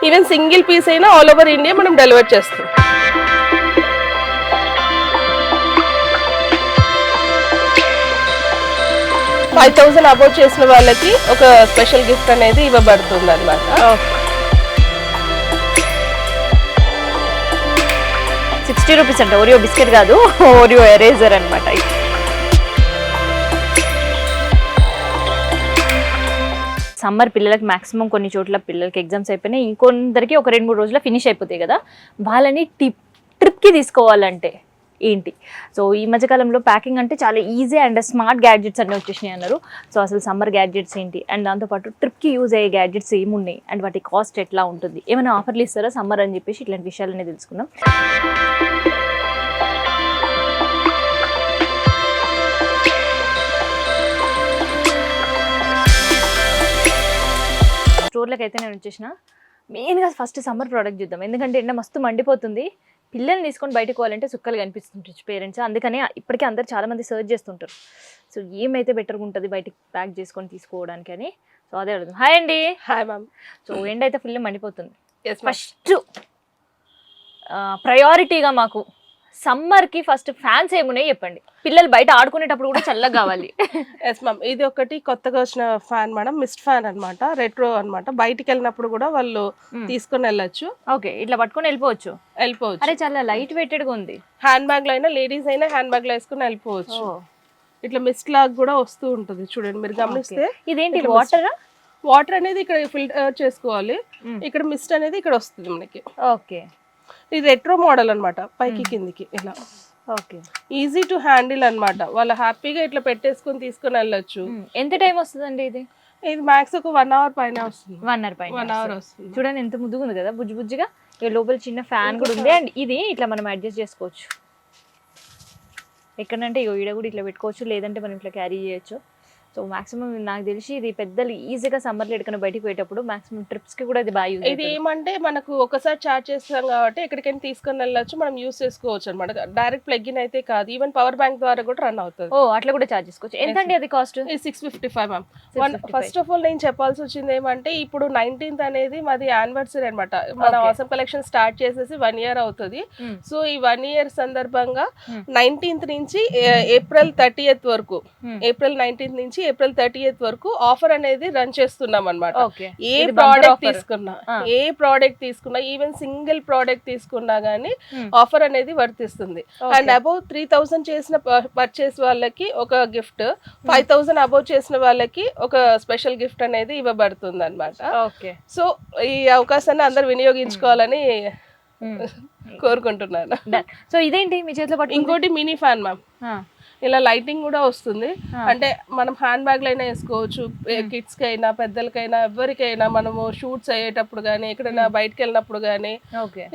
Even single piece అయినా all over India మనం deliver చేస్తాం. $5,000 అబౌవ్ చేసిన వాళ్ళకి ఒక స్పెషల్ గిఫ్ట్ అనేది ఇవ్వబడుతుంది అనమాట. 60 రూపీస్ అంటే ఓరియో బిస్కెట్ కాదు, ఓరియో ఎరేజర్ అనమాట. సమ్మర్ పిల్లలకి మాక్సిమం కొన్ని చోట్ల పిల్లలకి ఎగ్జామ్స్ అయిపోయినాయి, ఇంకొందరికి ఒక 2-3 రోజుల్లో ఫినిష్ అయిపోతాయి కదా, వాళ్ళని ట్రిప్కి తీసుకోవాలంటే ఏంటి? సో ఈ మధ్యకాలంలో ప్యాకింగ్ అంటే చాలా ఈజీ అండ్ స్మార్ట్ గ్యాడ్జెట్స్ అన్నీ వచ్చేసినాయి అన్నారు. సో అసలు సమ్మర్ గ్యాడ్జెట్స్ ఏంటి, అండ్ దాంతోపాటు ట్రిప్కి యూజ్ అయ్యే గ్యాడ్జెట్స్ ఏమున్నాయి, అండ్ వాటి కాస్ట్ ఎట్లా ఉంటుంది, ఏమైనా ఆఫర్లు ఇస్తారా సమ్మర్ అని చెప్పేసి ఇట్లాంటి విషయాలన్నీ తెలుసుకుందాం. స్టోర్లోకి అయితే నేను వచ్చేసిన మెయిన్గా ఫస్ట్ సమ్మర్ ప్రోడక్ట్ చూద్దాం, ఎందుకంటే ఎండ మస్తు మండిపోతుంది, పిల్లల్ని తీసుకొని బయటకు పోవాలంటే సుక్కలు కనిపిస్తుంటారు పేరెంట్స్, అందుకని ఇప్పటికే అందరు చాలామంది సర్చ్ చేస్తుంటారు. సో ఏమైతే బెటర్గా ఉంటుంది బయటకు ప్యాక్ చేసుకొని తీసుకోవడానికి అని. సో అదే అడుగుతాం. హాయ్ అండి. Hi ma'am. సో ఎండ అయితే ఫుల్ మండిపోతుంది. ఫస్ట్ ప్రయారిటీగా మాకు సమ్మర్కి ఫస్ట్ ఫ్యాన్స్ ఏమున్నాయి చెప్పండి, పిల్లలు బయట ఆడుకునేటప్పుడు కూడా చల్లగా కావాలి. ఎస్ మ్యామ్, ఇది ఒకటి కొత్తగా వచ్చిన ఫ్యాన్ మేడం, మిస్ట్ ఫ్యాన్ అనమాట, రెట్రో అనమాట. బయటికి వెళ్ళినప్పుడు కూడా వాళ్ళు తీసుకొని వెళ్ళొచ్చు. ఓకే, ఇట్లా పట్టుకొని వెళ్ళిపోవచ్చు. అరే చాలా లైట్ వెయిటెడ్ గా ఉంది. హ్యాండ్ బ్యాగ్ లో అయినా, లేడీస్ అయినా హ్యాండ్ బ్యాగ్ లో వేసుకుని వెళ్ళిపోవచ్చు. ఇట్లా మిస్ట్ లాగా కూడా వస్తూ ఉంటది, చూడండి మీరు గమనిస్తే. ఇదేంటి వాటర్? వాటర్ అనేది ఇక్కడ ఫిల్టర్ చేసుకోవాలి, ఇక్కడ మిస్ట్ అనేది ఇక్కడ వస్తుంది మనకి. ఓకే, ఇది రెట్రో మోడల్ అనమాట, పైకి కిందికి ఇలా. ఓకే, ఈజీ టు హ్యాండిల్ అనమాట, వాళ్ళు హ్యాపీగా ఇట్లా పెట్టేసుకొని తీసుకొని వెళ్ళొచ్చు. ఎంత టైం వస్తుందండి ఇది? ఇది మ్యాక్స్ ఒక 1 అవర్ పైన వస్తుంది. 1 అవర్ పైన 1 అవర్ వస్తుంది. చూడండి ఎంత ముద్దుగా ఉంది కదా, బుజ్జి బుజ్జిగా. ఇక లోపల చిన్న ఫ్యాన్ కూడా ఉంది, అండ్ ఇది ఇట్లా మనం అడ్జస్ట్ చేసుకోవచ్చు. ఎక్కడంటే ఈడ కూడా ఇట్లా పెట్టుకోవచ్చు, లేదంటే మనం ఇట్లా క్యారీ చేయొచ్చు. సో మాక్సిమం నాకు తెలిసి ఇది పెద్దలు ఈజీగా సమ్మర్లో ఎక్కడికైనా బయటికి పోయేటప్పుడు మాక్సిమం ట్రిప్స్ కి కూడా ఇది బాగా యూజ్. ఇది ఏమంటే మనకు ఒకసారి చార్జ్ చేస్తాం కాబట్టి ఎక్కడికైనా తీసుకొని వెళ్ళొచ్చు, మనం యూస్ చేసుకోవచ్చు అనమాట. డైరెక్ట్ ప్లగ్ ఇన్ అయితే కాదు, ఈవెన్ పవర్ బ్యాంక్ ద్వారా కూడా రన్ అవుతుంది. ఓ అట్లా కూడా చార్జ్ చేసుకోవచ్చు. ఎంత అండి అది cost? 655 ma'am. First of all నేను చెప్పాల్సి వచ్చింది ఏమంటే, ఇప్పుడు 19th అనేది మాది యానివర్సరీ అనమాట. మన ఆసమ్ కలెక్షన్ స్టార్ట్ చేసేసి 1 year అవుతుంది. సో ఈ 1 year సందర్భంగా 19th నుంచి ఏప్రిల్ 30th వరకు, ఏప్రిల్ 19th నుంచి ఏప్రిల్ 30th వరకు ఆఫర్ అనేది రన్ చేస్తున్నాం అనమాట. ఏ ప్రోడక్ట్ తీసుకున్నా ఈవెన్ సింగిల్ ప్రోడక్ట్ తీసుకున్నా గానీ ఆఫర్ అనేది వర్తిస్తుంది. అండ్ అబౌవ్ 3000 చేసిన పర్చేస్ వాళ్ళకి ఒక గిఫ్ట్, 5000 అబౌవ్ చేసిన వాళ్ళకి ఒక స్పెషల్ గిఫ్ట్ అనేది ఇవ్వబడుతుంది అనమాట. సో ఈ అవకాశాన్ని అందరు వినియోగించుకోవాలని కోరుకుంటున్నాను. సో ఇదేంటి మీ చేతిలో పట్టు? ఇంకోటి మినీ ఫ్యాన్ మ్యామ్, ఇలా లైటింగ్ కూడా వస్తుంది. అంటే మనం హ్యాండ్ బ్యాగ్ లో అయినా వేసుకోవచ్చు, కిడ్స్ కి అయినా పెద్దలకైనా ఎవరికైనా, మనము షూట్స్ అయ్యేటప్పుడు కానీ ఎక్కడైనా బయటకు వెళ్ళినప్పుడు కానీ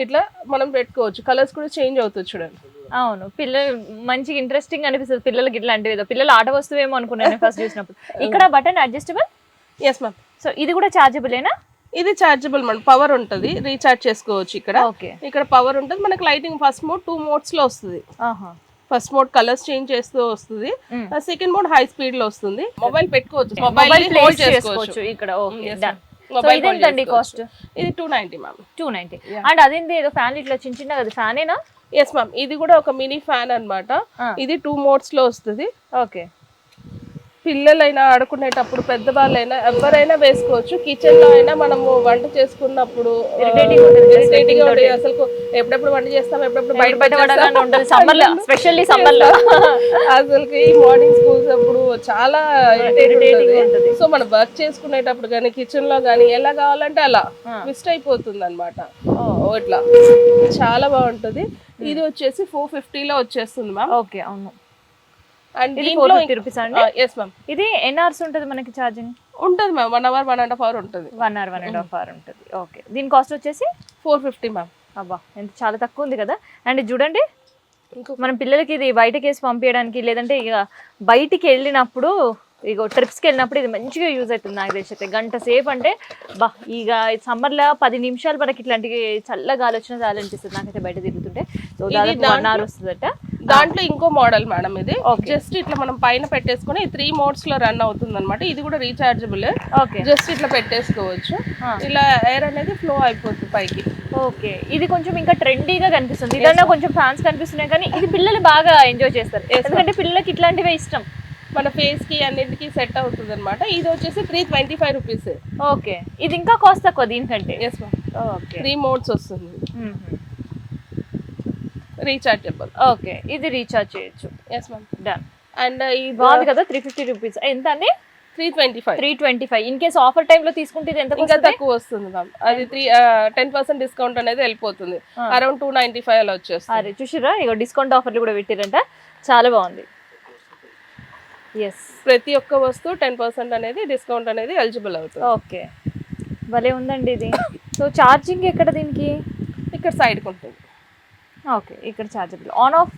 ఇట్లా మనం పెట్టుకోవచ్చు. కలర్స్ కూడా చేంజ్ అవుతుంది చూడండి. అవును, పిల్లలు మంచిగా ఇంట్రెస్టింగ్ అనిపిస్తుంది పిల్లలకి ఇట్లాంటివి. పిల్లలు ఆట వస్తువేమో అనుకున్నాను ఫస్ట్ చూసినప్పుడు. ఇక్కడ button adjustable? Yes ma'am. So ఇది కూడా చార్జబులేనా? ఇది చార్జబుల్ మనం, పవర్ ఉంటుంది, రీఛార్జ్ చేసుకోవచ్చు. ఇక్కడ పవర్ ఉంటుంది మనకి. లైటింగ్ ఫస్ట్ మోడ్ 2 modes లో వస్తుంది. ఫస్ట్ మోడ్ కలర్స్ చేంజ్ చేస్తూ వస్తుంది, సెకండ్ మోడ్ హై స్పీడ్ లో వస్తుంది. మొబైల్ పెట్టుకోవచ్చు, మొబైల్ హోల్డ్ చేసుకోవచ్చు ఇక్కడ. ఇదేంటండి కాస్ట్? ఇది 290 మ్యామ్. 290. అండ్ అదేంటి ఏదో ఫ్యాన్ ఇట్లా చిన్న చిన్న అది ఫ్యానేనా? ఎస్ మ్యామ్, ఇది కూడా ఒక మినీ ఫ్యాన్ అన్నమాట. ఇది 2 modes లో వస్తుంది. ఓకే, పిల్లలైనా ఆడుకునేటప్పుడు, పెద్దవాళ్ళైనా ఎవరైనా వేసుకోవచ్చు. కిచెన్ లో అయినా మనము వంట చేసుకున్నప్పుడు అసలు ఎప్పుడెప్పుడు వంట చేస్తాం, ఎప్పుడెప్పుడు బయట సమ్మర్ లో, స్పెషల్లీ సమ్మర్ లో అసలుకి మార్నింగ్ స్కూల్స్ అప్పుడు చాలా ఇరిటేటింగ్. సో మనం వర్క్ చేసుకునేటప్పుడు కానీ కిచెన్ లో కానీ ఎలా కావాలంటే అలా మిస్ట్ అయిపోతుంది అనమాట. ఇట్లా చాలా బాగుంటది. ఇది వచ్చేసి 450 లో వచ్చేస్తుంది మ్యామ్. ఓకే, అవును. అండ్ దీంట్లో ఎస్ మ్యామ్. ఇది ఎన్ని అవర్స్ ఉంటుంది మనకి ఛార్జింగ్? ఉంటుంది మ్యామ్ 1 hour 1.5 hour ఉంటుంది. 1 hour 1.5 hour ఉంటుంది. ఓకే, దీని కాస్ట్ వచ్చేసి 450 మ్యామ్. అబ్బా, ఎంత చాలా తక్కువ ఉంది కదా. అండ్ చూడండి, మనం పిల్లలకి ఇది బయటకి వేసి పంపించడానికి, లేదంటే ఇక బయటికి వెళ్ళినప్పుడు, ఇక ట్రిప్స్కి వెళ్ళినప్పుడు ఇది మంచిగా యూజ్ అవుతుంది నాకు తెలిసి. అయితే గంట సేపు అంటే బా, ఇక సమ్మర్లో 10 నిమిషాలు మనకి ఇట్లాంటివి చల్ల గాలి వచ్చినా చాలా అనిపిస్తుంది నాకైతే బయట తిరుగుతుంటే. సో దాదాపు 1 hour వస్తుందట. దాంట్లో ఇంకో మోడల్ మేడం ఇది Okay. జస్ట్ ఇట్లా మనం పైన పెట్టేసుకుని 3 మోడ్స్ లో రన్ అవుతుంది అనమాట. ఇది కూడా రీచార్జబుల్. ఓకే జస్ట్ ఇట్లా పెట్టేసుకోవచ్చు, ఇలా ఎయిర్ అనేది ఫ్లో అయిపోతుంది పైకి. ఓకే, ఇది కొంచెం ఇంకా ట్రెండీగా కనిపిస్తుంది. ఇదన్నా కొంచెం ఫ్యాన్స్ కనిపిస్తున్నాయి కానీ ఇది పిల్లలు బాగా ఎంజాయ్ చేస్తారు, ఎందుకంటే పిల్లలకి ఇట్లాంటివే ఇష్టం. మన ఫేస్ కి అన్నిటికీ సెట్ అవుతుంది అనమాట. ఇది వచ్చేసి 325 రూపీస్. ఓకే, ఇది ఇంకా కాస్ట్ తక్కువ దీనికంటే. Yes ma'am. ఓకే 3 మోడ్స్ వస్తుంది, రీచార్జబుల్. ఓకే, ఇది రీఛార్జ్ చేయొచ్చు. Yes ma'am. డన్. అండ్ ఇది బాగుంది కదా, 350 రూపీస్. ఎంత అండి? 325. 325. ఇన్ కేస్ ఆఫర్ టైమ్ లో తీసుకుంటే ఇది ఎంత ఇంకా తక్కువ వస్తుంది మ్యామ్. అది 10% డిస్కౌంట్ అనేది వెళ్ళిపోతుంది, అరౌండ్ 295 అలా వచ్చేస్తుంది. అరే చూసిరా, ఇగో డిస్కౌంట్ ఆఫర్లు కూడా పెట్టారంట, చాలా బాగుంది. ఎస్, ప్రతి ఒక్క వస్తువు 10% అనేది డిస్కౌంట్ అనేది ఎలిజిబుల్ అవుతుంది. ఓకే, భలే ఉందండి ఇది. సో ఛార్జింగ్ ఎక్కడ దీనికి? ఇక్కడ సైడ్ కి ఉంటుంది. ఓకే, ఇక్కడ ఛార్జబుల్, ఆన్ ఆఫ్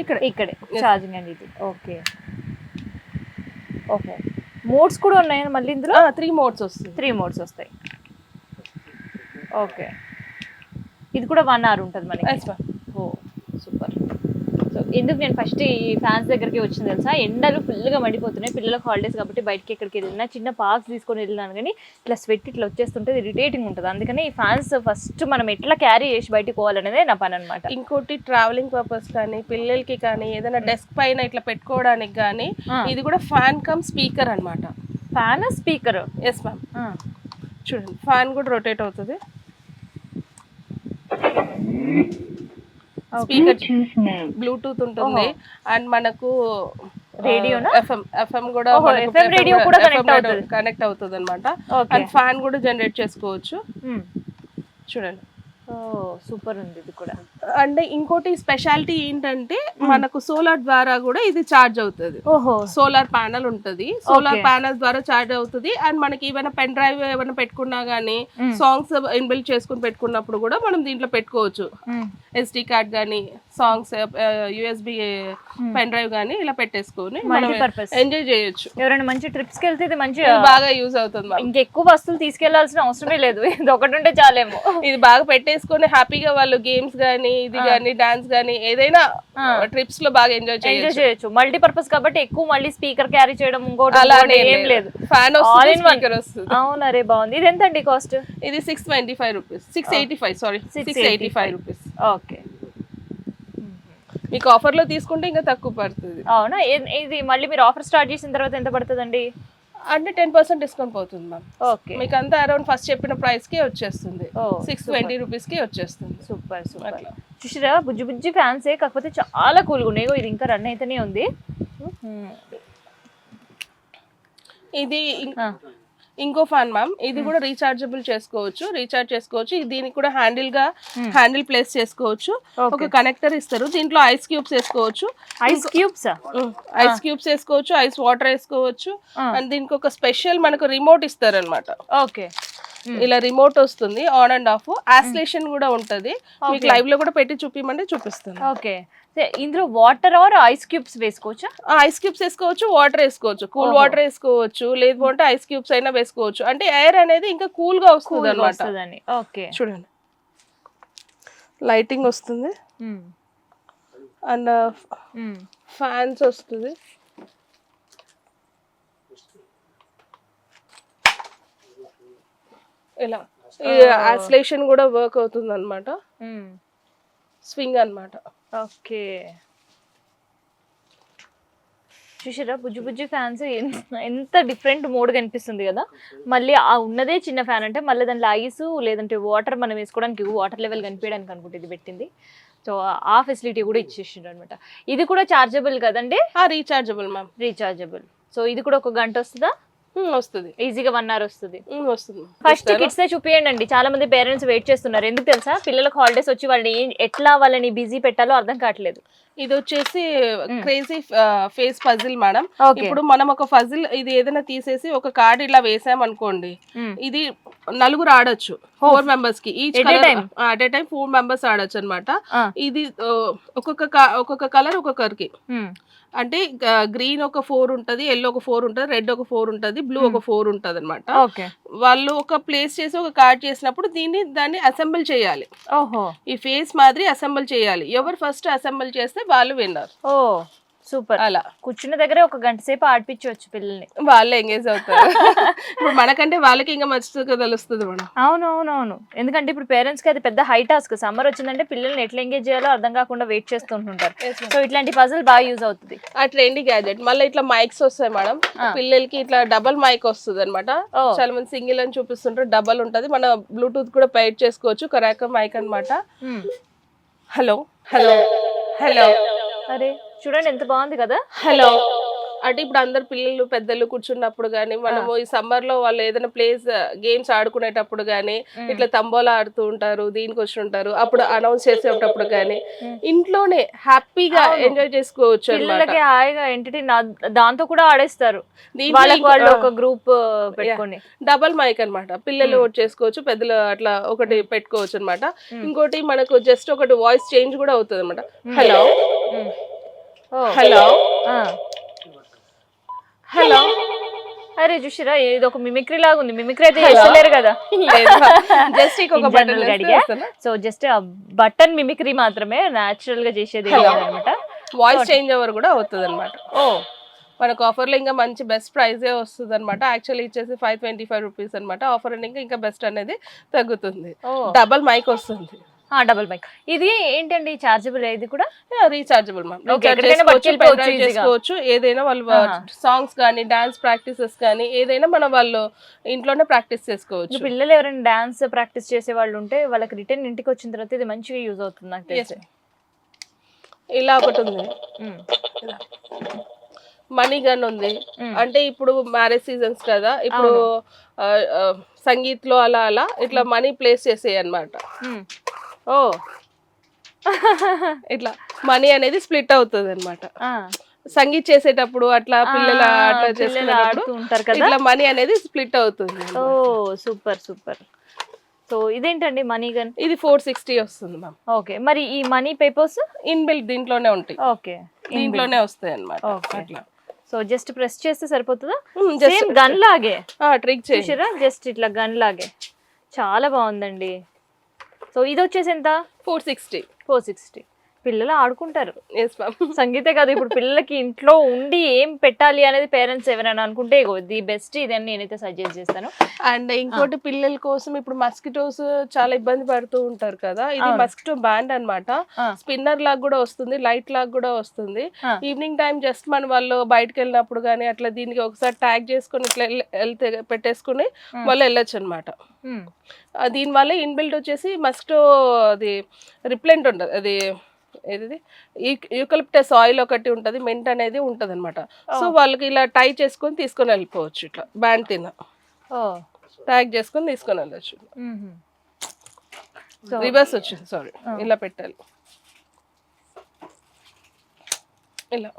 ఇక్కడే ఛార్జింగ్ అండి ఇది. ఓకే ఓకే, మోడ్స్ కూడా ఉన్నాయి మళ్ళీ ఇందులో. 3 మోడ్స్ వస్తుంది. 3 మోడ్స్ వస్తాయి. ఓకే, ఇది కూడా 1 hour ఉంటుంది మనకి. ఓ సూపర్. సో ఎందుకు నేను ఫస్ట్ ఈ ఫ్యాన్స్ దగ్గరికి వచ్చింది తెలుసా, ఎండలు ఫుల్గా మండిపోతున్నాయి, పిల్లలకు హాలిడేస్ కాబట్టి బయటకి ఎక్కడికి వెళ్ళినా చిన్న పార్క్స్ తీసుకొని వెళ్ళినాను కానీ ఇట్లా స్వెట్ ఇట్లా వచ్చేస్తుంటే ఇరిటేటింగ్ ఉంటుంది. అందుకని ఈ ఫ్యాన్స్ ఫస్ట్ మనం ఎట్లా క్యారీ చేసి బయటకు పోవాలనేదే నా పని అనమాట. ఇంకోటి ట్రావెలింగ్ పర్పస్ కానీ పిల్లలకి కానీ ఏదైనా డెస్క్ పైన ఇట్లా పెట్టుకోవడానికి కానీ ఇది కూడా ఫ్యాన్ కమ్ స్పీకర్ అన్నమాట. Fan speaker. Yes ma'am. చూడండి, ఫ్యాన్ కూడా రొటేట్ అవుతుంది. స్పీకర్ బ్లూటూత్ ఉంటుంది అండ్ మనకు రేడియోనా, ఎఫ్ఎం కూడా రేడియో కూడా కనెక్ట్ అవుతుంది అనమాట. అండ్ ఫ్యాన్ కూడా జనరేట్ చేసుకోవచ్చు. చూడండి, సూపర్ ఉంది ఇది కూడా. అండ్ ఇంకోటి స్పెషాలిటీ ఏంటంటే మనకు సోలార్ ద్వారా కూడా ఇది చార్జ్ అవుతుంది. ఓహో, సోలార్ ప్యానల్ ఉంటుంది, సోలార్ ప్యానల్ ద్వారా చార్జ్ అవుతుంది. అండ్ మనకి ఏమైనా పెన్ డ్రైవ్ ఏమైనా పెట్టుకున్నా గానీ సాంగ్స్ ఇన్బిల్ట్ చేసుకుని పెట్టుకున్నప్పుడు కూడా మనం దీంట్లో పెట్టుకోవచ్చు. SD కార్డ్ కానీ సాంగ్స్ USB పెన్ డ్రైవ్ కానీ ఇలా పెట్టేసుకొని ఎంజాయ్ చేయొచ్చు. ఎవరైనా మంచి ట్రిప్స్ కి వెళ్తే ఇది మంచి బాగా యూజ్ అవుతుంది. ఇంకెక్కువ వస్తువులు తీసుకెళ్లాల్సిన అవసరమే లేదు, ఇది ఒకటి ఉంటే చాలేమో. ఇది బాగా పెట్టేసుకొని హ్యాపీగా వాళ్ళు గేమ్స్ గానీ ఇది గానీ డాన్స్ గానీ ఏదైనా ట్రిప్స్ లో బాగా ఎంజాయ్ చేయొచ్చు. మల్టీపర్పస్ కాబట్టి ఎక్కువ మళ్ళీ స్పీకర్ క్యారీ చేయడం ఇంకోటి ఏం లేదు, ఫ్యాన్ వస్తుంది, స్పీకర్ వస్తుంది. అవును, అరే బాగుంది. ఇది ఎంత అండి కాస్ట్? ఇది 625 రూపీస్. 685 sorry 685 rupees. ఓకే, మీకు ఆఫర్ లో తీసుకుంటే ఇంకా తక్కువ పడుతుంది. అవునా, ఇది మళ్ళీ మీరు ఆఫర్ స్టార్ట్ చేసిన తర్వాత ఎంత పడుతుందండి? అంటే 10% డిస్కౌంట్ పోతుంది మ్యామ్. ఓకే, మీకు అంతా అరౌండ్ ఫస్ట్ చెప్పిన ప్రైస్ కి వచ్చేస్తుంది, 620 రూపీస్ కి వచ్చేస్తుంది. Super super. చూసిరా, బుజ్జి బుజ్జి ఫ్యాన్సే, కాకపోతే చాలా కూల్గా ఉన్నాయి. ఇది ఇంకా రన్ అయితేనే ఉంది. ఇది ఇంకో ఫ్యాన్ మ్యామ్, ఇది కూడా రీఛార్జబుల్ చేసుకోవచ్చు. దీనికి కూడా హ్యాండిల్ ప్లేస్ చేసుకోవచ్చు. ఒక కనెక్టర్ ఇస్తారు, దీంట్లో ఐస్ క్యూబ్స్ వేసుకోవచ్చు. ఐస్ క్యూబ్స్ వేసుకోవచ్చు, ఐస్ వాటర్ వేసుకోవచ్చు. అండ్ దీనికి ఒక స్పెషల్ మనకు రిమోట్ ఇస్తారు అనమాట. ఓకే, ఇలా రిమోట్ వస్తుంది, ఆన్ అండ్ ఆఫ్. యాస్లేషన్ కూడా ఉంటది. మీకు లైవ్ లో కూడా పెట్టి చూపిమంటే చూపిస్తాను. ఓకే, ఇందులో వాటర్ ఆర్ ఐస్ క్యూబ్స్ వేసుకోవచ్చా? ఐస్ క్యూబ్స్ వేసుకోవచ్చు, వాటర్ వేసుకోవచ్చు, కూల్ వాటర్ వేసుకోవచ్చు, లేదు అంటే ఐస్ క్యూబ్స్ అయినా వేసుకోవచ్చు. అంటే ఎయిర్ అనేది ఇంకా కూల్ గా వస్తుంది అనమాట. ఓకే, చూడండి, లైటింగ్ వస్తుంది అండ్ ఫ్యాన్స్ వస్తుంది. ఇలా యాస్లేషన్ కూడా వర్క్ అవుతుంది అనమాట. స్వింగ్ అన్నమాట. ఓకే, చూసారా బుజ్జి బుజ్జి ఫ్యాన్స్ ఎంత డిఫరెంట్ మోడ్ కనిపిస్తుంది కదా. మళ్ళీ ఆ ఉన్నదే చిన్న ఫ్యాన్ అంటే మళ్ళీ దాంట్లో ఐస్ లేదంటే వాటర్ మనం వేసుకోవడానికి వాటర్ లెవెల్ కనిపించడానికి అనుకుంటే ఇది పెట్టింది. సో ఆ ఫెసిలిటీ కూడా ఇచ్చేసిండ్రు అనమాట. ఇది కూడా చార్జబుల్ కదండి? Rechargeable ma'am, rechargeable. సో ఇది కూడా 1 గంట వస్తుందా? వస్తుంది, ఈజీగా 1 hour వస్తుంది. ఫస్ట్ కిడ్స్ చూపియండి. చాలా మంది పేరెంట్స్ వెయిట్ చేస్తున్నారు. ఎందుకు తెలుసా, పిల్లలకు హాలిడేస్ వచ్చి వాళ్ళని బిజీ పెట్టాలో అర్థం కావట్లేదు. ఇది వచ్చేసి క్రేజీ ఫేస్ పజిల్ మేడం. ఇప్పుడు మనం ఒక పజిల్ ఇది ఏదైనా తీసేసి ఒక కార్డ్ ఇలా వేసాం అనుకోండి, ఇది 4 ఆడొచ్చు 4 మెంబర్స్ కి each At a colour time? At a time 4 members ఆడొచ్చు అనమాట. ఆ. ఇది ఒక్కొక్క కలర్ ఒక్కొక్కరికి, అంటే గ్రీన్ ఒక 4 ఉంటది, ఎల్లో ఒక 4 ఉంటది, రెడ్ ఒక 4 ఉంటది, బ్లూ ఒక 4 ఉంటది అనమాట. ఓకే. వాళ్ళు ఒక ప్లేస్ చేసి ఒక కార్డ్ చేసినప్పుడు దాన్ని అసెంబుల్ చేయాలి. ఓహో. ఈ ఫేస్ మాదిరి అసెంబుల్ చేయాలి. ఎవరు ఫస్ట్ అసెంబుల్ చేస్తే వాళ్ళు విన్నర్. ఓ సూపర్. అలా కూర్చున్న దగ్గరే ఒక గంట సేపు ఆడిపించవచ్చు పిల్లల్ని. వాళ్ళే ఎంగేజ్ అవుతారు. ఇప్పుడు మనకంటే వాళ్ళకి ఇంకా మంచిగా తెలుస్తుంది మనం. అవును. ఎందుకంటే ఇప్పుడు పేరెంట్స్ కి అది పెద్ద హై టాస్క్. సమ్మర్ వచ్చిందంటే పిల్లల్ని ఎట్లా ఎంగేజ్ చేయాలో అర్థం కాకుండా వెయిట్ చేస్తూ ఉంటుంటారు. సో ఇట్లాంటి పజిల్ బాగా యూజ్ అవుతుంది. ఆ ట్రెండీ గ్యాజెట్. మళ్ళీ ఇట్లా మైక్స్ వస్తాయి మేడం, పిల్లలకి ఇట్లా డబల్ మైక్ వస్తుంది అనమాట. చాలా మంది సింగిల్ అని చూపిస్తుంటారు, డబల్ ఉంటది. మన బ్లూటూత్ కూడా పైర్ చేసుకోవచ్చు, కరాక మైక్ అనమాట. Hello hello hello. అరే చూడండి ఎంత బాగుంది కదా. హలో అంటే ఇప్పుడు అందరు పిల్లలు పెద్దలు కూర్చున్నప్పుడు కానీ, మనము ఈ సమ్మర్ లో వాళ్ళు ఏదైనా ప్లేస్ గేమ్స్ ఆడుకునేటప్పుడు కానీ, ఇట్లా తంబోలా ఆడుతూ ఉంటారు, దీనికి వచ్చి ఉంటారు, అప్పుడు అనౌన్స్ చేసేటప్పుడు కానీ ఇంట్లోనే హ్యాపీగా ఎంజాయ్ చేసుకోవచ్చు పిల్లలకి హాయిగా ఎంటర్టైన్ దాంతో కూడా ఆడేస్తారు. వాళ్ళు ఒక గ్రూప్ పెట్టుకొని డబల్ మైక్ అన్నమాట. పిల్లలు ఒకటి చేసుకోవచ్చు, పెద్దలు అట్లా ఒకటి పెట్టుకోవచ్చు అనమాట. ఇంకోటి మనకు జస్ట్ ఒకటి వాయిస్ చేంజ్ కూడా అవుతుంది అనమాట. Hello hello hello. అరే చూసిరా ఇది ఒక మిమిక్రీ లాగా ఉంది. మిమిక్రీ అయితే చేస్తలేరు కదా. జస్ట్ ఇంకొక బటన్ అడిగా. సో జస్ట్ బటన్ మిమిక్రీ మాత్రమే, న్యాచురల్ గా చేసేది అనమాట. వాయిస్ చేంజ్ ఓవర్ కూడా అవుతుంది అనమాట. ఓ మనకు ఆఫర్లో ఇంకా మంచి బెస్ట్ ప్రైజే వస్తుంది అనమాట. యాక్చువల్లీ ఇచ్చేసి 525 రూపీస్ అనమాట. ఆఫర్ ఇంకా బెస్ట్ అనేది తగ్గుతుంది. డబల్ మైక్ వస్తుంది. Double mic. ఇది ఏంటండి చార్జబుల్? ఇది కూడా రీచార్జబుల్ మ్యామ్. చేసుకోవచ్చు. ఏదైనా వాళ్ళు సాంగ్స్ కానీ, డాన్స్ ప్రాక్టీసెస్ కానీ, ఏదైనా వాళ్ళు ఇంట్లోనే ప్రాక్టీస్ చేసుకోవచ్చు. పిల్లలు ఎవరైనా డాన్స్ ప్రాక్టీస్ చేసే వాళ్ళు ఉంటే వాళ్ళకి రిటర్న్ ఇంటికి వచ్చిన తర్వాత ఇది మంచిగా యూజ్ అవుతుంది నాకు తెలిసి. ఇలా ఒకటి ఉంది, మనీ గన్ ఉంది. అంటే ఇప్పుడు మ్యారేజ్ సీజన్స్ కదా, ఇప్పుడు సంగీత్ లో అలా ఇట్లా మనీ ప్లేస్ చేసేయి అన్నమాట. ఓ ఇట్లా మనీ అనేది స్ప్లిట్ అవుతుంది అనమాట. సంగీత్ చేసేటప్పుడు అట్లా పిల్లలు అట్లా చేసుకునేటప్పుడు ఇట్లా మనీ అనేది స్ప్లిట్ అవుతుంది. ఓ సూపర్. సో ఇదేంటండి మనీ గన్? ఇది 460 వస్తుంది మ్యామ్. ఓకే. మరి ఈ మనీ పేపర్స్ ఇన్బిల్ట్ దీంట్లోనే ఉంటాయి. ఓకే, దీంట్లోనే వస్తాయి అన్నమాట. అట్లా సో జస్ట్ ప్రెస్ చేస్తే సరిపోతుందా? సేమ్ గన్ లాగే ట్రిక్ చేసిరా, జస్ట్ ఇట్లా గన్ లాగే. చాలా బాగుందండి. సో ఇది వచ్చేసి ఎంత? 460. పిల్లలు ఆడుకుంటారు. సంగీతే కాదు, ఇప్పుడు పిల్లలకి ఇంట్లో ఉండి ఏం పెట్టాలి అనేది పేరెంట్స్ ఎవరైనా అనుకుంటే ది బెస్ట్ ఇదని నేనైతే సజెస్ట్ చేస్తాను. అండ్ ఇంకోటి పిల్లల కోసం ఇప్పుడు మస్కిటోస్ చాలా ఇబ్బంది పడుతూ ఉంటారు కదా, ఇది మస్కిటో బ్యాండ్ అన్నమాట. స్పిన్నర్ లాగా కూడా వస్తుంది, లైట్ లాగా కూడా వస్తుంది. ఈవినింగ్ టైం జస్ట్ వాళ్ళు బయటకు వెళ్ళినప్పుడు కానీ అట్లా దీనికి ఒకసారి ట్యాగ్ చేసుకుని ఇట్లా వెళ్తే పెట్టేసుకుని వాళ్ళు వెళ్ళొచ్చు అనమాట. దీనివల్ల ఇన్బిల్ట్ వచ్చేసి మస్కిటో అది రిప్లెంట్ ఉంటుంది, అది ఏది యూకలిప్టస్ ఆయిల్ ఒకటి ఉంటుంది, మెంట్ అనేది ఉంటుంది అనమాట. సో వాళ్ళకి ఇలా టై చేసుకొని తీసుకొని వెళ్ళిపోవచ్చు. ఇట్లా బ్యాండ్ ట్యాగ్ చేసుకొని తీసుకొని వెళ్ళచ్చు. రివర్స్ వచ్చింది, సారీ, ఇలా పెట్టాలి. ఇలా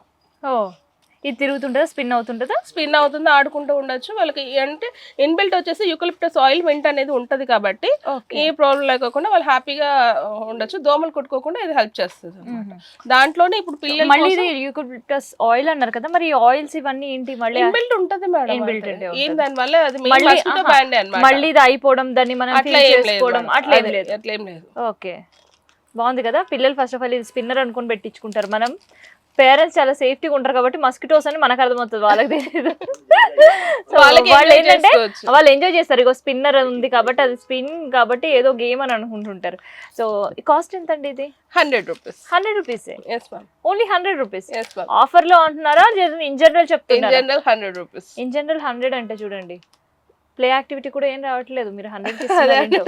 ఇది తిరుగుతుంటుందా, స్పిన్ అవుతుంటుందా? స్పిన్ అవుతుంది, ఆడుకుంటూ ఉండొచ్చు. వాళ్ళకి అంటే ఇన్బిల్ట్ వచ్చేసి యూకలిప్టస్ ఆయిల్ మెంట్ అనేది ఉంటది కాబట్టి ఏ ప్రాబ్లం లేకుండా వాళ్ళు హ్యాపీగా ఉండొచ్చు. దోమలు కొట్టుకోకుండా ఇది హెల్ప్ చేస్తుంది. దాంట్లోనే ఇప్పుడు పిల్లలు మళ్ళీ ఇది యూకలిప్టస్ ఆయిల్ అన్నారు కదా, మరి ఆయిల్స్ ఇవన్నీ ఏంటి? మళ్ళీ ఇన్బిల్ట్ ఉంటది మేడం. ఏం దాని వల్ల అది మళ్ళీ ఇది అయిపోవడం, దాన్ని మనం చేసుకోవడం అట్లేం లేదు. ఓకే, బాగుంది కదా. పిల్లలు ఫస్ట్ ఆఫ్ ఆల్ ఇది స్పిన్నర్ అనుకుని పెట్టించుకుంటారు. మనం పేరెంట్స్ చాలా సేఫ్టీగా ఉంటారు కాబట్టి మస్కిటోస్ అని మనకు అర్థమవుతుంది, వాళ్ళకి తెలియదు. వాళ్ళు ఏంటంటే వాళ్ళు ఎంజాయ్ చేస్తారు. ఇగో స్పిన్నర్ ఉంది కాబట్టి అది స్పిన్ కాబట్టి ఏదో గేమ్ అని అనుకుంటుంటారు. సో కాస్ట్ ఎంత అండి ఇది? 100 rupees. 100 rupees only 100 rupees. Offer లో అంటున్నారా? ఇన్ జనరల్ చెప్తున్నారు? In general 100 rupees. In general 100 అంటే చూడండి, ప్లే యాక్టివిటీ కూడా ఏం రావట్లేదు, మీరు 100.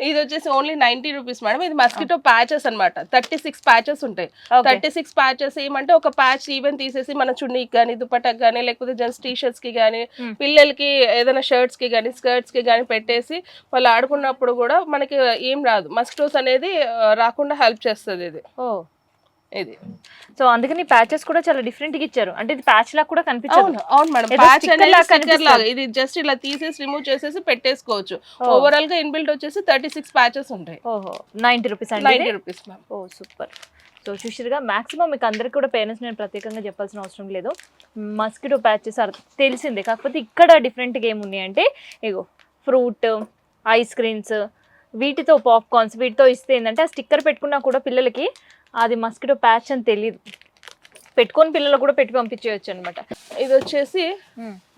ఇది వచ్చేసి ఓన్లీ 90 రూపీస్ మేడం. ఇది మస్కిటో ప్యాచెస్ అన్నమాట. 36 ప్యాచెస్ ఉంటాయి. 36 ప్యాచెస్ ఏమంటే ఒక ప్యాచ్ ఈవెన్ తీసేసి మన చున్నీకి కానీ, దుపట్టాకి కానీ, లేకపోతే జెంట్స్ టీషర్ట్స్ కి కానీ, పిల్లలకి ఏదైనా షర్ట్స్ కి కానీ, స్కర్ట్స్ కి కానీ పెట్టేసి వాళ్ళు ఆడుకున్నప్పుడు కూడా మనకి ఏం రాదు, మస్కిటోస్ అనేది రాకుండా హెల్ప్ చేస్తుంది ఇది. ఇది. సో అందుకని ప్యాచెస్ కూడా చాలా డిఫరెంట్ గా ఇచ్చారు, అంటే ఇది ప్యాచ్ లాగా కూడా కనిపించదు. అవును మేడం, ఏదో ప్యాచ్ sticker అనేది లాగా sticker కనిపిస్తుంది. లాగా, ఇది జస్ట్ ఇలా తీసేసి రిమూవ్ చేసేసి పెట్టేసుకోవచ్చు. ఓవరాల్ గా ఇన్బిల్ట్ వచ్చేసి 36 ప్యాచెస్ ఉంటాయి. ఓహో 90 రూపీస్ అండి. 90 రూపీస్ మ్యామ్. ఓ సూపర్. సో చూసిరుగా మాక్సిమం మీకు అందరికి కూడా పేరెంట్స్ నేను ప్రత్యేకంగా చెప్పాల్సిన అవసరం లేదు, మస్కిటో ప్యాచెస్ తెలిసిందే. కాకపోతే ఇక్కడ డిఫరెంట్గా ఏమున్నాయంటే ఇగో ఫ్రూట్, ఐస్ క్రీమ్స్, వీటితో పాప్కార్న్స్, వీటితో ఇస్తే ఏంటంటే ఆ స్టిక్కర్ పెట్టుకున్నా కూడా పిల్లలకి అది మస్కిటో ప్యాచ్ అని తెలియదు, పెట్టుకొని పిల్లలు కూడా పెట్టి పంపించేయచ్చు అనమాట. ఇది వచ్చేసి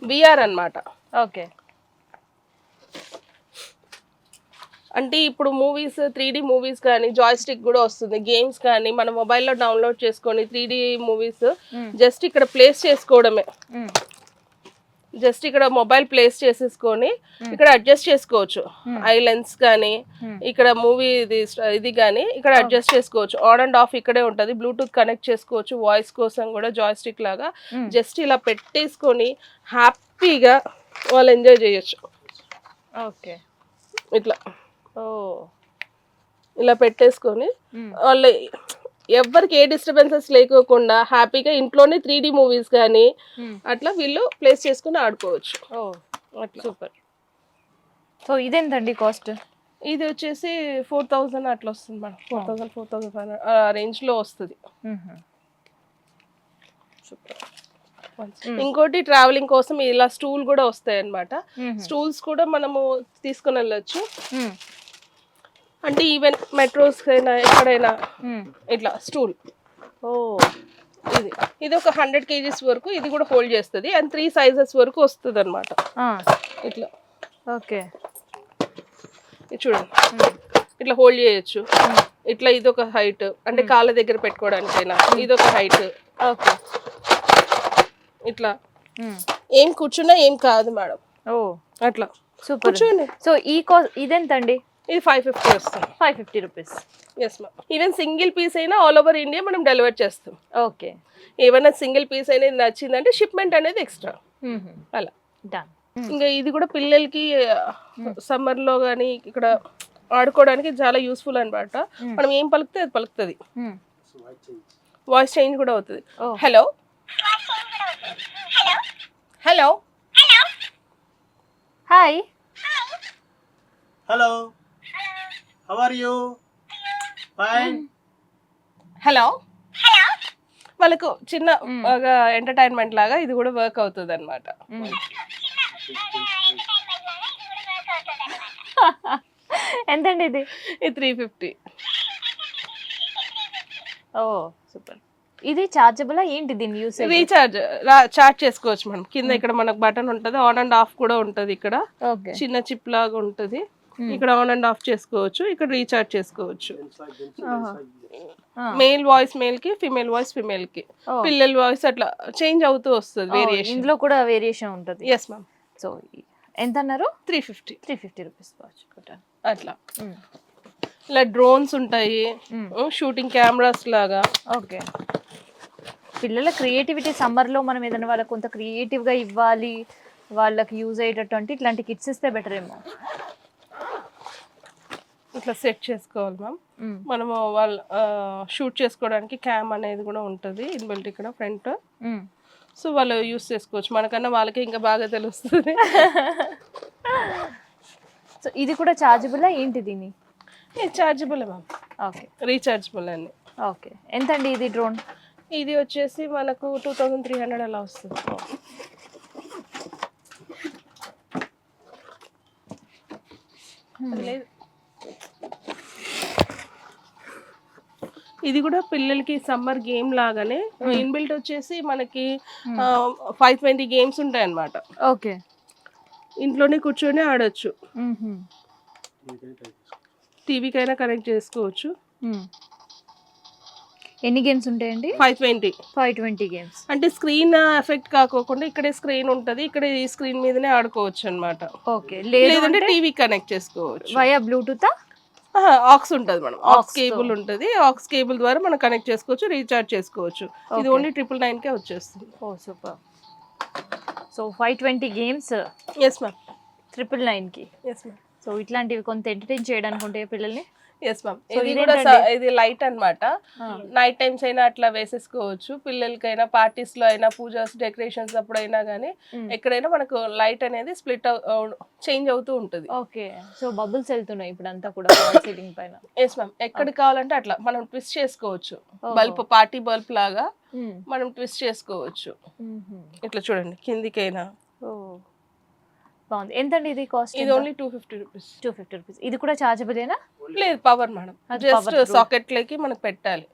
విఆర్ అన్నమాట. ఓకే, అంటే ఇప్పుడు మూవీస్ 3D మూవీస్ కానీ జాయ్ స్టిక్ కూడా వస్తుంది, గేమ్స్ కానీ మన మొబైల్లో డౌన్లోడ్ చేసుకొని 3D మూవీస్ జస్ట్ ఇక్కడ ప్లేస్ చేసుకోవడమే. జస్ట్ ఇక్కడ మొబైల్ ప్లేస్ చేసేసుకొని ఇక్కడ అడ్జస్ట్ చేసుకోవచ్చు. ఐ లెన్స్ కానీ ఇక్కడ మూవీ ఇది కానీ ఇక్కడ అడ్జస్ట్ చేసుకోవచ్చు. ఆన్ అండ్ ఆఫ్ ఇక్కడే ఉంటుంది. బ్లూటూత్ కనెక్ట్ చేసుకోవచ్చు. వాయిస్ కోసం కూడా జాయ్ స్టిక్ లాగా జస్ట్ ఇలా పెట్టేసుకొని హ్యాపీగా వాళ్ళు ఎంజాయ్ చేయొచ్చు. ఓకే, ఇట్లా ఇలా పెట్టేసుకొని వాళ్ళు ఎవరికి ఏ డిస్టర్బెన్సెస్ లేకోకుండా హ్యాపీగా ఇంట్లోనే 3D మూవీస్ కానీ అట్లా వీళ్ళు ప్లేస్ చేసుకుని ఆడుకోవచ్చు. అట్లా సూపర్. సో ఇదేంటండి కాస్ట్? ఇది వచ్చేసి 4000 అట్లా వస్తుంది మేడం. 4000 4500 ఆ రేంజ్లో వస్తుంది. సూపర్. ఇంకోటి ట్రావెలింగ్ కోసం ఇలా స్టూల్ కూడా వస్తాయి అన్నమాట. స్టూల్స్ కూడా మనము తీసుకుని వెళ్ళొచ్చు. అంటే ఈవెన్ మెట్రోస్ అయినా ఎక్కడైనా ఇట్లా స్టూల్. ఇది ఒక 100 kgs వరకు ఇది కూడా హోల్డ్ చేస్తుంది. అండ్ 3 సైజెస్ వరకు వస్తుంది అనమాట. ఇట్లా ఓకే, ఇది చూడండి, ఇట్లా హోల్డ్ చేయొచ్చు. ఇట్లా ఇది ఒక హైట్, అంటే కాళ్ళ దగ్గర పెట్టుకోవడానికైనా ఇది ఒక హైట్. ఓకే, ఇట్లా ఏం కూర్చున్నా ఏం కాదు మేడం. అట్లా సూపర్. కూర్చోండి. సో ఈ కాస్ట్ ఇదెంతండి? ఇది 550 వస్తుంది. 550 rupees. Yes ma'am. Even single piece అయినా ఆల్ ఓవర్ ఇండియా మనం డెలివర్ చేస్తాం. ఓకే, ఏమైనా సింగిల్ పీస్ అనేది నచ్చిందంటే షిప్మెంట్ అనేది ఎక్స్ట్రా అలా. డన్. ఇంకా ఇది కూడా పిల్లలకి సమ్మర్లో కానీ ఇక్కడ ఆడుకోవడానికి చాలా యూస్ఫుల్ అనమాట. మనం ఏం పలికితే అది పలుకుతుంది. వాయిస్ చేంజ్ కూడా అవుతుంది. Hello hello hi. Hello. How are you? Fine. Hello. వాళ్ళకు చిన్న ఎంటర్టైన్మెంట్ లాగా ఇది కూడా వర్క్ అవుతుంది అనమాట. ఎంతండి ఇది? ఇది 350. ఓ సూపర్. ఇది చార్జబుల్ ఏంటి? దీని యూస్ రీఛార్జ్ చార్జ్ చేసుకోవచ్చు మనం. కింద ఇక్కడ మనకు బటన్ ఉంటుంది, ఆన్ అండ్ ఆఫ్ కూడా ఉంటుంది. ఇక్కడ చిన్న చిప్ లాగా ఉంటుంది, ఇక్కడ ఆన్ అండ్ ఆఫ్ చేసుకోవచ్చు. ఇక్కడ రీఛార్జ్ చేసుకోవచ్చు. మేల్ వాయిస్ మేల్ కి, ఫిమేల్ వాయిస్ ఫిమేల్ కి, పిల్లల వాయిస్ అట్లా చేంజ్ అవుతూ వస్తుంది. వేరియేషన్ ఇందులో కూడా వేరియేషన్ ఉంటుంది. Yes ma'am. సో ఎంత అన్నారు? 350 రూపీస్ అట్లా. ఇలా డ్రోన్స్ ఉంటాయి, షూటింగ్ కెమెరాస్ లాగా. ఓకే, పిల్లల క్రియేటివిటీ సమ్మర్లో మనం ఏదైనా వాళ్ళకి కొంత క్రియేటివ్గా ఇవ్వాలి, వాళ్ళకి యూజ్ అయ్యేటటువంటి ఇట్లాంటి కిట్స్ ఇస్తే బెటర్ ఏమో. ఇట్లా సెట్ చేసుకోవాలి మ్యామ్. మనము వాళ్ళు షూట్ చేసుకోవడానికి క్యామ్ అనేది కూడా ఉంటుంది ఇన్బిల్ట్ ఇక్కడ ఫ్రంట్. సో వాళ్ళు యూస్ చేసుకోవచ్చు. మనకన్నా వాళ్ళకి ఇంకా బాగా తెలుస్తుంది. సో ఇది కూడా చార్జబుల్ ఏంటి? దీన్ని చార్జబుల్ మ్యామ్. ఓకే, రీఛార్జబుల్ అండి. ఓకే. ఎంత అండి ఇది డ్రోన్? ఇది వచ్చేసి మనకు 2300 అలా వస్తుంది. లేదు, ఇది కూడా పిల్లలకి సమ్మర్ గేమ్ లాగానే ఇన్బిల్ట్ వచ్చేసి మనకి 520 గేమ్స్ ఉంటాయి అన్నమాట. ఓకే, ఇంట్లోనే కూర్చొని ఆడొచ్చు. టీవీకైనా కనెక్ట్ చేసుకోవచ్చు. ఎన్ని గేమ్స్ ఉంటాయండి? 520 గేమ్స్. అంటే స్క్రీన్ ఎఫెక్ట్ కాకోకుండా ఇక్కడే స్క్రీన్ ఉంటుంది, ఇక్కడ ఈ స్క్రీన్ మీదనే ఆడుకోవచ్చు అన్నమాట. ఓకే, లేదంటే టీవీ కనెక్ట్ చేసుకోవచ్చు. Via Bluetooth? ఆక్స్ ఉంటుంది మేడం, ఆక్స్ కేబుల్ ఉంటుంది. ఆక్స్ కేబుల్ ద్వారా మనం కనెక్ట్ చేసుకోవచ్చు, రీఛార్జ్ చేసుకోవచ్చు. ఇది ఓన్లీ 999కే వచ్చేస్తుంది. Oh super. So 520 games. Yes ma'am. 999కి. Yes ma'am. సో సో ఇట్లాంటివి కొంత ఎంటర్టైన్ చేయడానికి ఉంటాయి పిల్లల్ని. Yes ma'am. So, ఇది కూడా ఇదేంటండి? ఇది లైట్ అన్నమాట. నైట్ టైమ్స్ అయినా అట్లా వేసేసుకోవచ్చు, పిల్లలకైనా పార్టీస్ లో అయినా పూజాస్ డెకరేషన్స్ అప్పుడైనా కానీ ఎక్కడైనా మనకు లైట్ అనేది స్ప్లిట్ చేంజ్ అవుతూ ఉంటుంది. ఓకే. సో బబుల్స్ వెళ్తున్నాయి ఇప్పుడు అంతా కూడా సీలింగ్ పైన. Yes ma'am. ఎక్కడ కావాలంటే అట్లా మనం ట్విస్ట్ చేసుకోవచ్చు. బల్బ్ పార్టీ బల్బ్ లాగా మనం ట్విస్ట్ చేసుకోవచ్చు. ఇట్లా చూడండి కిందికైనా. బాగుంది. ఎంతండి ఇది కాస్ట్? ఇది ఓన్లీ 250 రూపీస్. 250 రూపీస్. ఇది కూడా చార్జబులేనా? లేదు, పవర్ మేడం. జస్ట్ సాకెట్ లోకి మనకు పెట్టాలి.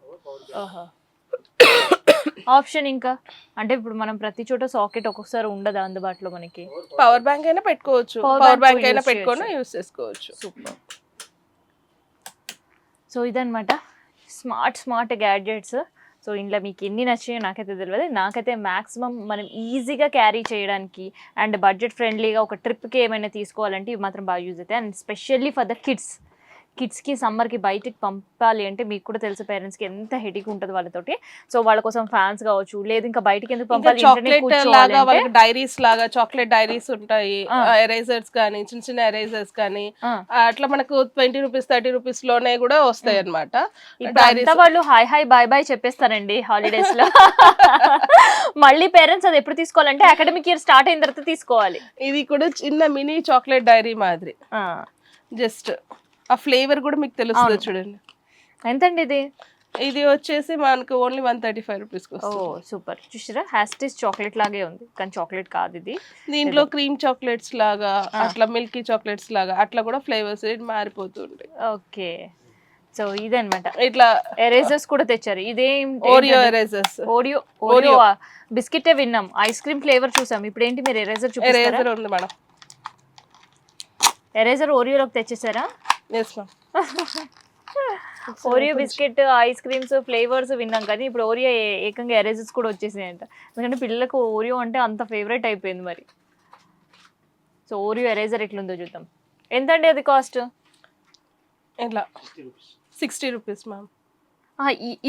ఆప్షన్ ఇంకా అంటే ఇప్పుడు మనం ప్రతి చోట సాకెట్ ఒక్కొక్కసారి ఉండదు అందుబాటులో మనకి. పవర్ బ్యాంక్ అయినా పెట్టుకోవచ్చు, పవర్ బ్యాంక్ అయినా పెట్టుకొని యూస్ చేసుకోవచ్చు. సూపర్. సో ఇదన్నమాట స్మార్ట్ గ్యాడ్జెట్స్. సో ఇంట్లో మీకు ఎన్ని నచ్చాయో నాకైతే తెలియదు. నాకైతే మ్యాక్సిమం మనం ఈజీగా క్యారీ చేయడానికి అండ్ బడ్జెట్ ఫ్రెండ్లీగా ఒక ట్రిప్కి ఏమైనా తీసుకోవాలంటే ఇవి మాత్రం బాగా యూజ్ అవుతాయి. అండ్ స్పెషల్లీ ఫర్ ద కిడ్స్కి సమ్మర్కి బయటికి పంపాలి అంటే మీకు కూడా తెలుసు పేరెంట్స్కి ఎంత హెడేక్ ఉంటుంది వాళ్ళతోటి. సో వాళ్ళ కోసం ఫ్యాన్స్ కావచ్చు, లేదు ఇంకా బయటికి ఎందుకు పంపాలి, చాక్లెట్ లాగా వాళ్ళకి డైరీస్ లాగా చాక్లెట్ డైరీస్ ఉంటాయి, ఎరేజర్స్ కానీ చిన్న చిన్న ఎరేజర్స్ కానీ అట్లా మనకు 20 రూపీస్ 30 రూపీస్ లోనే కూడా వస్తాయి అన్నమాట. అంతా వాళ్ళు హాయ్ బాయ్ చెప్పేస్తారండి హాలిడేస్ లో. మళ్ళీ పేరెంట్స్ అది ఎప్పుడు తీసుకోవాలంటే అకాడమిక్ ఇయర్ స్టార్ట్ అయిన తర్వాత తీసుకోవాలి. ఇది కూడా చిన్న మినీ చాక్లెట్ డైరీ మాదిరి. జస్ట్ ఆ ఫ్లేవర్ కూడా మీకు తెలుస్తుంది చూడండి. ఎంతండి ఇది? ఇది వచ్చేసి మనకు ఓన్లీ 135 రూపీస్. ఓ సూపర్. చూసారా హ్యాస్టీస్ చాక్లెట్ లాగే ఉంది కానీ చాక్లెట్ కాదు ఇది. దీంట్లో క్రీమ్ చాక్లెట్స్ లాగా అట్లా మిల్కీ చాక్లెట్స్ లాగా అట్లా కూడా ఫ్లేవర్స్ మారిపోతూ ఉంటాయి. ఓకే. సో ఇదన్నమాట. ఇట్లా ఎరేజర్స్ కూడా తెచ్చారు. ఇదేం? Oreo erasers. ఓరియో బిస్కెట్ విన్నాం, ఐస్ క్రీమ్ ఫ్లేవర్ చూసాం. ఇప్పుడు ఏంటి మీరు ఎరేజర్ చూపిస్తారా? ఎరేజర్ ఉంది మేడం. ఎరేజర్ ఓరియోలోకి తెచ్చేసారా? Yes ma'am. Oreo biscuit ice creams flavours విన్నాం కానీ ఇప్పుడు ఓరియో ఏకంగా ఎరేజర్స్ కూడా వచ్చేసాయంట. ఎందుకంటే పిల్లలకు ఓరియో అంటే అంత ఫేవరెట్ అయిపోయింది మరి. సో ఓరియో ఎరేజర్ ఎట్లుందో చూద్దాం. ఎంతండి అది కాస్ట్? ఇట్లా 60 రూపీస్ మ్యామ్.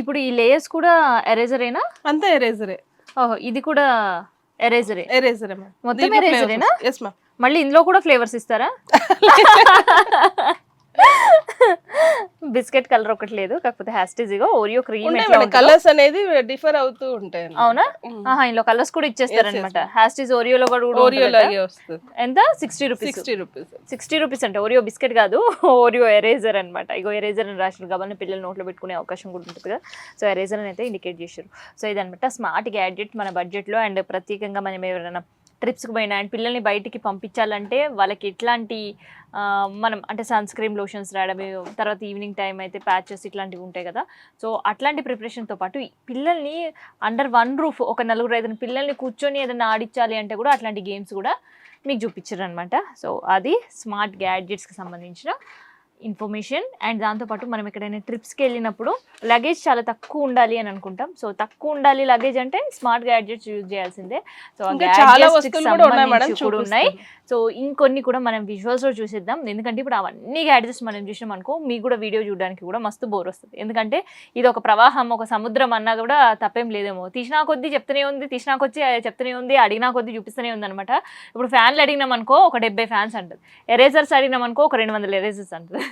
ఇప్పుడు ఈ లేయర్స్ కూడా ఎరేజరేనా? అంతా ఎరేజరే. ఓహో ఇది కూడా ఎరేజరే. ఎరేజరే మ్యామ్. మొత్తం ఎరేజరేనా? Yes ma'am. మళ్ళీ ఇందులో కూడా ఫ్లేవర్స్ ఇస్తారా? బిస్కెట్ కలర్ ఒకటి లేదు, కాకపోతే హ్యాస్టీజీగా ఓరియో క్రీమ్ కలర్స్ అనేది డిఫర్ అవుతూ ఉంటాయి. అవునా? ఇందులో కలర్స్ కూడా ఇచ్చేస్తారనమాట. హ్యాస్టీజ్ ఓరియోలో కూడా ఓరియో లాగే వస్తుంది. ఎంత? 60 రూపీస్. 60 రూపీస్ అంటే ఓరియో బిస్కెట్ కాదు, ఓరియో ఎరేజర్ అనమాట. ఇగో ఎరేజర్ అని రాసిన కాబట్టి పిల్లలు నోట్లో పెట్టుకునే అవకాశం కూడా ఉంటుంది కదా. సో ఎరేజర్ అని అయితే ఇండికేట్ చేశారు. సో ఇదనమాట స్మార్ట్ గ్యాడ్జెట్ మన బడ్జెట్లో. అండ్ ప్రత్యేకంగా మనం ఎవరైనా ట్రిప్స్కి పోయినా అండ్ పిల్లల్ని బయటికి పంపించాలంటే వాళ్ళకి ఎట్లాంటి మనం అంటే సన్ స్క్రీన్ లోషన్స్ రాయడం, తర్వాత ఈవినింగ్ టైం అయితే ప్యాచెస్ ఇట్లాంటివి ఉంటాయి కదా. సో అట్లాంటి ప్రిపరేషన్తో పాటు పిల్లల్ని అండర్ వన్ రూఫ్ ఒక 4-5 పిల్లల్ని కూర్చొని ఏదైనా ఆడించాలి అంటే కూడా అట్లాంటి గేమ్స్ కూడా మీకు చూపించారు అనమాట. సో అది స్మార్ట్ గ్యాడ్జెట్స్కి సంబంధించిన ఇన్ఫర్మేషన్. అండ్ దాంతోపాటు మనం ఎక్కడైనా ట్రిప్స్కి వెళ్ళినప్పుడు లగేజ్ చాలా తక్కువ ఉండాలి అని అనుకుంటాం. సో తక్కువ ఉండాలి లగేజ్ అంటే స్మార్ట్ గ్యాడ్జెట్స్ యూజ్ చేయాల్సిందే. సో కూడా ఉన్నాయి. సో ఇంకొన్ని కూడా మనం విజువల్స్లో చూసేద్దాం. ఎందుకంటే ఇప్పుడు అవన్నీ గ్యాడ్జెట్స్ మనం చూసినాం అనుకో మీకు కూడా వీడియో చూడడానికి కూడా మస్తు బోర్ వస్తుంది. ఎందుకంటే ఇది ఒక ప్రవాహం, ఒక సముద్రం అన్నా కూడా తప్పేం లేదేమో. తీసినా కొద్దీ చెప్తూనే ఉంది, తీసినా కొద్దీ చెప్తూనే ఉంది, అడిగినా కొద్దీ చూపిస్తూనే ఉంది అనమాట. ఇప్పుడు ఫ్యాన్లు అడిగినాం అనుకో ఒక 70 ఫ్యాన్స్ అంటుంది, ఎరేజర్స్ అడిగినాం అనుకో ఒక 200 ఎరేజర్స్ అంటుంది,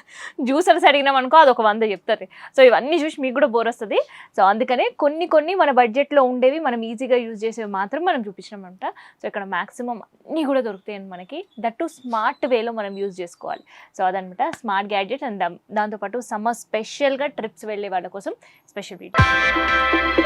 జ్యూసర్స్ అడిగినాం అనుకో అది ఒక 100 చెప్తారు. సో ఇవన్నీ చూసి మీకు కూడా బోర్ వస్తుంది. సో అందుకనే కొన్ని మన బడ్జెట్లో ఉండేవి మనం ఈజీగా యూజ్ చేసేవి మాత్రం మనం చూపించినాం అనమాట. సో ఇక్కడ మ్యాక్సిమం అన్నీ కూడా దొరుకుతాయి మనకి, దట్టు స్మార్ట్ వేలో మనం యూజ్ చేసుకోవాలి. సో అదనమాట స్మార్ట్ గ్యాడ్జెట్. అండ్ దాంతోపాటు సమ్మర్ స్పెషల్గా ట్రిప్స్ వెళ్ళే వాళ్ళ కోసం స్పెషల్ వీడియో.